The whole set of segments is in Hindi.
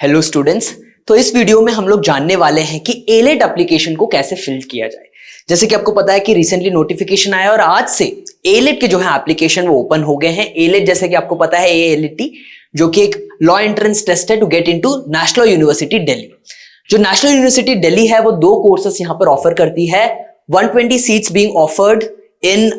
Hello students. तो इस वीडियो में हम लोग जानने वाले हैं कि एलेट एप्लीकेशन को कैसे फिल किया जाए। जैसे कि आपको पता है कि रिसेंटली नोटिफिकेशन आया और आज से एलेट के जो है एप्लीकेशन वो ओपन हो गए हैं। एलेट जैसे कि आपको पता है एएलटी जो कि एक लॉ एंट्रेंस टेस्ट है to get into national university Delhi. जो नेशनल यूनिवर्सिटी दिल्ली है वो 2 कोर्सेस यहां पर ऑफर करती है। 120 seats being offered in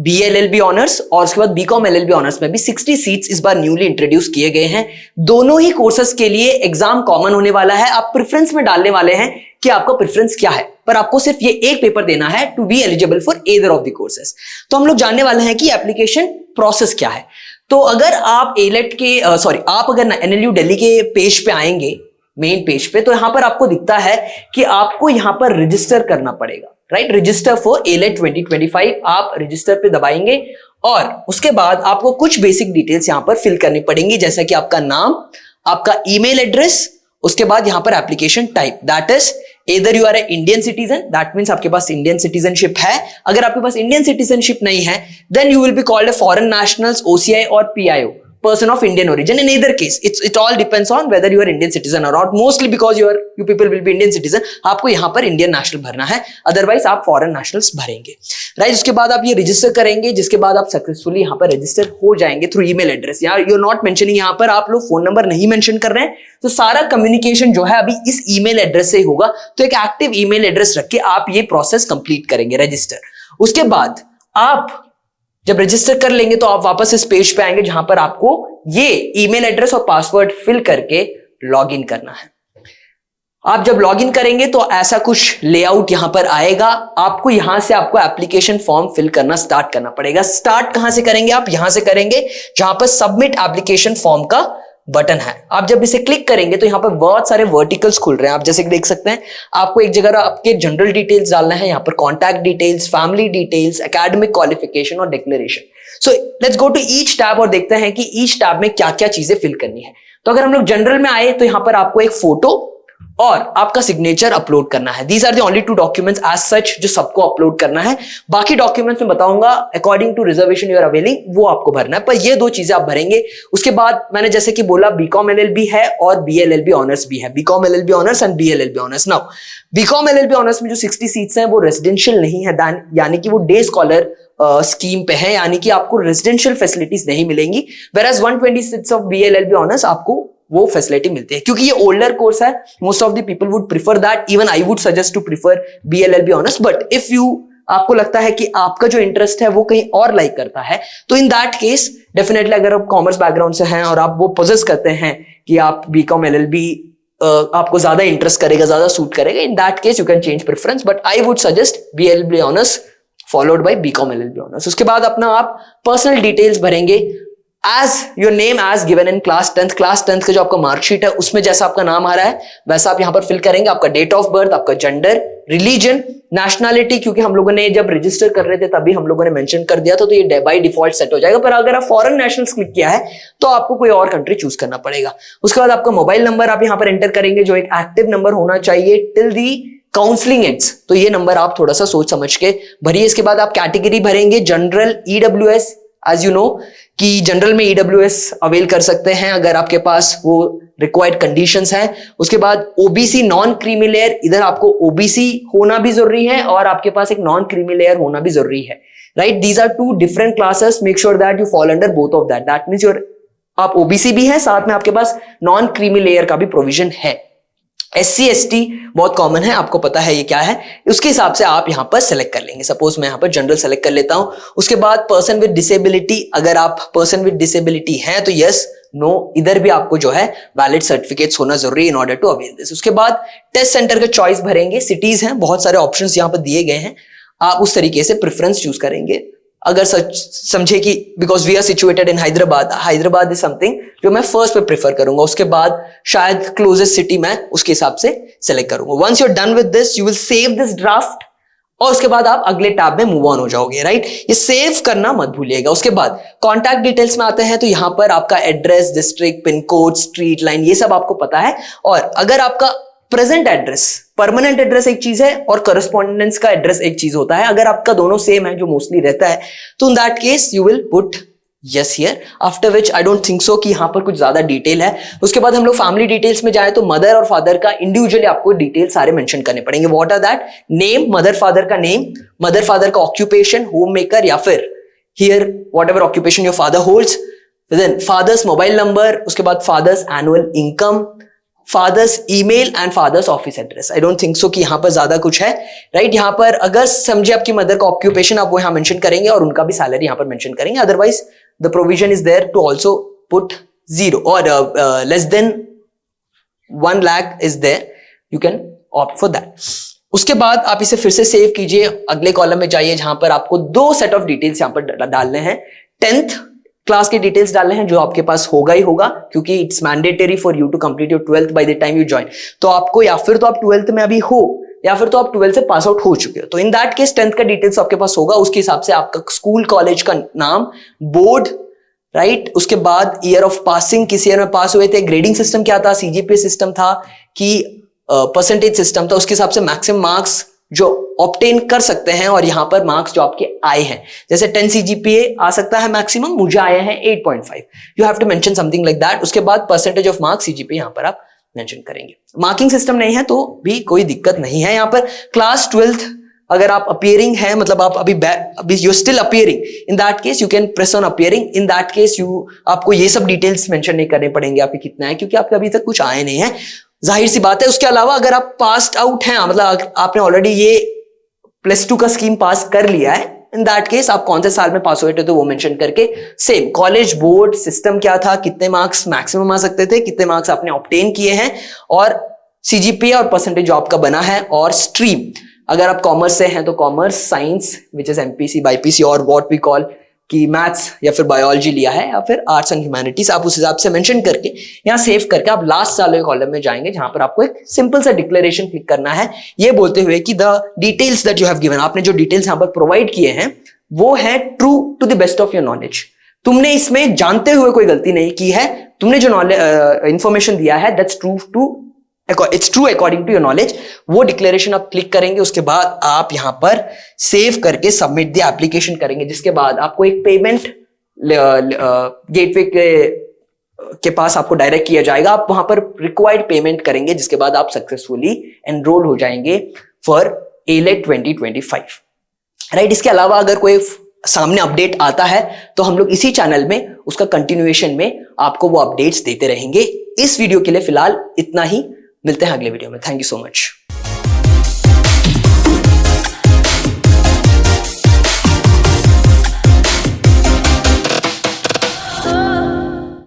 BLLB honours और उसके बाद बीकॉम LLB ऑनर्स में भी 60 सीट्स इस बार न्यूली इंट्रोड्यूस किए गए हैं। दोनों ही कोर्सेस के लिए एग्जाम कॉमन होने वाला है। आप प्रेफरेंस में डालने वाले हैं कि आपका प्रेफरेंस क्या है, पर आपको सिर्फ ये एक पेपर देना है to be eligible for either of the courses. तो हम लोग जानने वाले हैं कि एप्लीकेशन प्रोसेस क्या है। तो अगर आप एलेट के आप अगर NLU दिल्ली के पेज पे आएंगे, मेन पेज पे, तो यहां पर आपको दिखता है कि आपको यहां पर रजिस्टर करना पड़ेगा, राइट। रजिस्टर फॉर एलेट 2025 आप रजिस्टर पे दबाएंगे और उसके बाद आपको कुछ बेसिक डिटेल्स यहां पर फिल करनी पड़ेंगी, जैसा कि आपका नाम, आपका ईमेल एड्रेस, उसके बाद यहां पर application type, that is either you are an Indian citizen, that means आपके पास इंडियन सिटीजनशिप है। अगर आपके पास इंडियन सिटीजनशिप नहीं है then you will be called a foreign nationals, OCI और PIO, person of Indian origin. In either case it all depends on whether you are Indian citizen or not. Mostly because you people will be Indian citizen, आपको यहाँ पर इंडियन नेशनल भरना है, अदरवाइज आप फॉरेन नेशनल्स भरेंगे, राइट। उसके बाद आप ये रजिस्टर करेंगे, जिसके बाद आप सक्सेसफुली यहाँ पर रजिस्टर हो जाएंगे थ्रू ईमेल एड्रेस। यार यू आर नॉट मेंशनिंग, यहाँ पर आप लोग फोन नंबर नहीं मेंशन कर रहे हैं, तो सारा कम्युनिकेशन जो है अभी इस ईमेल एड्रेस से ही होगा। तो एक एक्टिव ईमेल एड्रेस रख के आप ये प्रोसेस कंप्लीट करेंगे, रजिस्टर। उसके बाद आप जब रजिस्टर कर लेंगे तो आप वापस इस पेज पे आएंगे जहां पर आपको ये ईमेल एड्रेस और पासवर्ड फिल करके लॉगिन करना है। आप जब लॉगिन करेंगे तो ऐसा कुछ लेआउट यहां पर आएगा। आपको यहां से आपको एप्लीकेशन फॉर्म फिल करना स्टार्ट करना पड़ेगा। स्टार्ट कहां से करेंगे? आप यहां से करेंगे जहां पर सबमिट एप्लीकेशन फॉर्म का बटन है। आप जब इसे क्लिक करेंगे तो यहां पर बहुत सारे वर्टिकल्स खुल रहे हैं, आप जैसे कि देख सकते हैं। आपको एक जगह आपके जनरल डिटेल्स डालना है, यहां पर contact details, family details, academic qualification और declaration. So let's go to each tab और देखते हैं कि ईच टैब में क्या क्या चीजें फिल करनी है। तो अगर हम लोग जनरल में आए तो यहां पर आपको एक फोटो और आपका सिग्नेचर अपलोड करना है। These are the only 2 documents as such जो सबको अपलोड करना है। बाकी डॉक्यूमेंट्स में बताऊंगा according to reservation you are availing, वो आपको भरना है, पर ये 2 चीजें आप भरेंगे। उसके बाद मैंने जैसे कि बोला बीकॉम LLB है और BLLB ऑनर्स भी है, B Com LLB honours and BLLB honours. Now B Com LLB honours में जो 60 सीट्स हैं वो रेजिडेंशियल नहीं है, यानी कि वो डे स्कॉलर स्कीम पे है, यानी कि आपको रेजिडेंशियल फैसिलिटीज नहीं मिलेंगी। Whereas 120 seats of BLLB honours आपको वो फैसिलिटी मिलती है। क्योंकि ये ओल्डर कोर्स है, most of the people would prefer that, even I would suggest to prefer BLLB honours. But if आपको लगता है कि आपका जो इंटरेस्ट है वो कहीं और लाइक करता है, तो इन दैट केस डेफिनेटली अगर आप कॉमर्स बैकग्राउंड से हैं और आप वो पोजेस करते हैं कि आप बीकॉम LLB आपको ज्यादा इंटरेस्ट करेगा, ज्यादा सूट करेगा, in that case you can change preference, but I would suggest BLLB honours followed by B Com LLB honours. उसके बाद अपना आप पर्सनल डिटेल्स भरेंगे as your name as given in class 10th का जो आपका मार्कशीट है उसमें जैसा आपका नाम आ रहा है वैसा आप यहां पर फिल करेंगे। आपका डेट ऑफ बर्थ, आपका जेंडर, रिलीजन, नेशनैलिटी, क्योंकि हम लोगों ने जब रजिस्टर कर रहे थे तभी हम लोगों ने मेंशन कर दिया था, तो ये बाय डिफॉल्ट सेट हो जाएगा। पर अगर आप फॉरेन नेशनल्स क्लिक किया है तो आपको कोई और कंट्री चूज करना पड़ेगा। उसके बाद आपका मोबाइल नंबर आप यहां पर एंटर करेंगे, जो एक एक्टिव नंबर होना चाहिए टिल दी काउंसलिंग एंड्स, तो ये नंबर आप थोड़ा सा सोच समझ के भरिए। इसके बाद आप कैटेगरी भरेंगे, general, EWS, as you know कि जनरल में EWS अवेल कर सकते हैं अगर आपके पास वो रिक्वायर्ड कंडीशंस हैं। उसके बाद OBC नॉन क्रीमी लेयर, इधर आपको OBC होना भी जरूरी है और आपके पास एक नॉन क्रीमी लेयर होना भी जरूरी है, right. These are 2 different classes, make sure that you fall under both of that means आप OBC भी है, साथ में आपके पास नॉन क्रीमी लेयर का भी प्रोविजन है। SC ST बहुत कॉमन है, आपको पता है ये क्या है, उसके हिसाब से आप यहां पर सेलेक्ट कर लेंगे। सपोज मैं यहां पर जनरल सेलेक्ट कर लेता हूं। उसके बाद पर्सन विद डिसेबिलिटी, अगर आप पर्सन विद डिसेबिलिटी हैं तो यस, नो, इधर भी आपको जो है वैलिड सर्टिफिकेट्स होना जरूरी है in order to avail this. उसके बाद टेस्ट सेंटर का चॉइस भरेंगे, सिटीज हैं, बहुत सारे ऑप्शंस यहां पर दिए गए हैं, आप उस तरीके से प्रेफरेंस चूज करेंगे। अगर समझे कि because we are situated in Hyderabad is something जो मैं फर्स्ट पे प्रेफर करूंगा, उसके बाद शायद क्लोजेस्ट सिटी मैं उसके हिसाब से सेलेक्ट करूंगा। Once you are done with this you will save this draft और उसके बाद आप अगले टैब में मूव ऑन हो जाओगे, राइट। ये सेव करना मत भूलिएगा। उसके बाद कॉन्टैक्ट डिटेल्स में आते हैं तो यहां पर आपका address, district, pin code, street line, ये सब आपको पता है। और अगर आपका प्रेजेंट एड्रेस, परमानेंट एड्रेस एक चीज है और करस्पॉन्डेंस का एड्रेस एक चीज होता है, अगर आपका दोनों सेम है जो मोस्टली रहता है तो इन that case you will put yes here, after which I don't think so कि यहां पर कुछ ज्यादा डिटेल है। उसके बाद हम लोग फैमिली डिटेल्स में जाए तो मदर और फादर का इंडिविजुअली आपको डिटेल सारे मेंशन करने पड़ेंगे। What are that? Name, mother father का नेम, मदर फादर का ऑक्यूपेशन, होम मेकर या फिर here whatever occupation your father holds, then father's mobile number, उसके बाद father's annual income, father's email and father's office address. I don't think so कि यहां पर ज्यादा कुछ है, राइट? यहां पर अगर समझे आपकी मदर का ऑक्यूपेशन आप वो यहां मेंशन करेंगे और उनका भी सैलरी यहां पर मेंशन करेंगे। Otherwise the provision is there to also put 0 और less than 1 lakh is there, you can opt for that. उसके बाद आप इसे फिर से सेव कीजिए, अगले कॉलम में जाइए जहां पर आपको 2 सेट ऑफ डिटेल्स यहां पर डालने हैं। 10th क्लास के डिटेल्स डालने हैं जो आपके पास होगा ही होगा, क्योंकि it's mandatory for you to complete your 12th by the time you join. तो आपको या फिर तो आप 12th में अभी हो या फिर तो आप 12th से पास आउट हो चुके हो, तो इन दैट केस 10th का डिटेल्स आपके पास होगा। उसके हिसाब से आपका स्कूल कॉलेज का नाम, बोर्ड, राइट? उसके बाद ईयर ऑफ पासिंग, किस ईयर में पास हुए थे, ग्रेडिंग सिस्टम क्या था, सीजीपीए सिस्टम था कि परसेंटेज सिस्टम था, उसके हिसाब से मैक्सिमम मार्क्स जो ऑब्टेन कर सकते हैं और यहां पर मार्क्स जो आपके आए हैं, जैसे 10 सीजीपीए आ सकता है मैक्सिमम, मुझे आए हैं 8.5, you have to mention something like that. उसके बाद परसेंटेज ऑफ मार्क्स सीजीपीए यहां पर आप मेंशन करेंगे। मार्किंग सिस्टम नहीं है तो भी कोई दिक्कत नहीं है। यहां पर क्लास 12th अगर आप अपीयरिंग है, मतलब आप अभी you still appearing, in that case you can press on appearing. In that case आपको ये सब डिटेल्स मेंशन नहीं करने पड़ेंगे आपके कितना है, क्योंकि आपके अभी तक कुछ आए नहीं है, जाहिर सी बात है। उसके अलावा अगर आप पास्ड आउट हैं, मतलब आपने ऑलरेडी ये +2 का स्कीम पास कर लिया है, इन दैट केस आप कौन से साल में पास हुए थे तो वो मेंशन करके सेम कॉलेज, बोर्ड, सिस्टम क्या था, कितने मार्क्स मैक्सिमम आ सकते थे, कितने मार्क्स आपने ऑब्टेन किए हैं, और सीजीपीए और परसेंटेज जो आपका बना है, और स्ट्रीम अगर आप कॉमर्स से हैं तो commerce, science which is MPC, BiPC और व्हाट वी कॉल कि मैथ्स या फिर बायोलॉजी लिया है, या फिर आर्ट्स एंड ह्यूमैनिटीज, आप उस हिसाब से मेंशन करके यहाँ सेव करके आप लास्ट साल के कॉलम में जाएंगे जहां पर आपको एक सिंपल सा डिक्लेरेशन क्लिक करना है, ये बोलते हुए कि the details that you have given, आपने जो डिटेल्स यहाँ पर प्रोवाइड किए हैं वो है true to the best of your knowledge. तुमने इसमें जानते हुए कोई गलती नहीं की है, तुमने जो नॉलेज इंफॉर्मेशन दिया है that's true to it's true according to your knowledge, वो डिक्लेरेशन आप क्लिक करेंगे। उसके बाद आप यहां पर सेव करके सबमिट द एप्लीकेशन करेंगे, जिसके बाद आपको एक पेमेंट गेटवे के पास आपको डायरेक्ट किया जाएगा, आप वहां पर रिक्वायर्ड पेमेंट करेंगे, जिसके बाद आप सक्सेसफुली एनरोल हो जाएंगे फॉर एलेट 2025, राइट? इसके अलावा अगर कोई सामने अपडेट आता है तो हम लोग इसी चैनल में उसका कंटिन्यूएशन में आपको वो अपडेट्स देते रहेंगे। इस वीडियो के लिए फिलहाल इतना ही, मिलते हैं अगले वीडियो में। Thank you so much.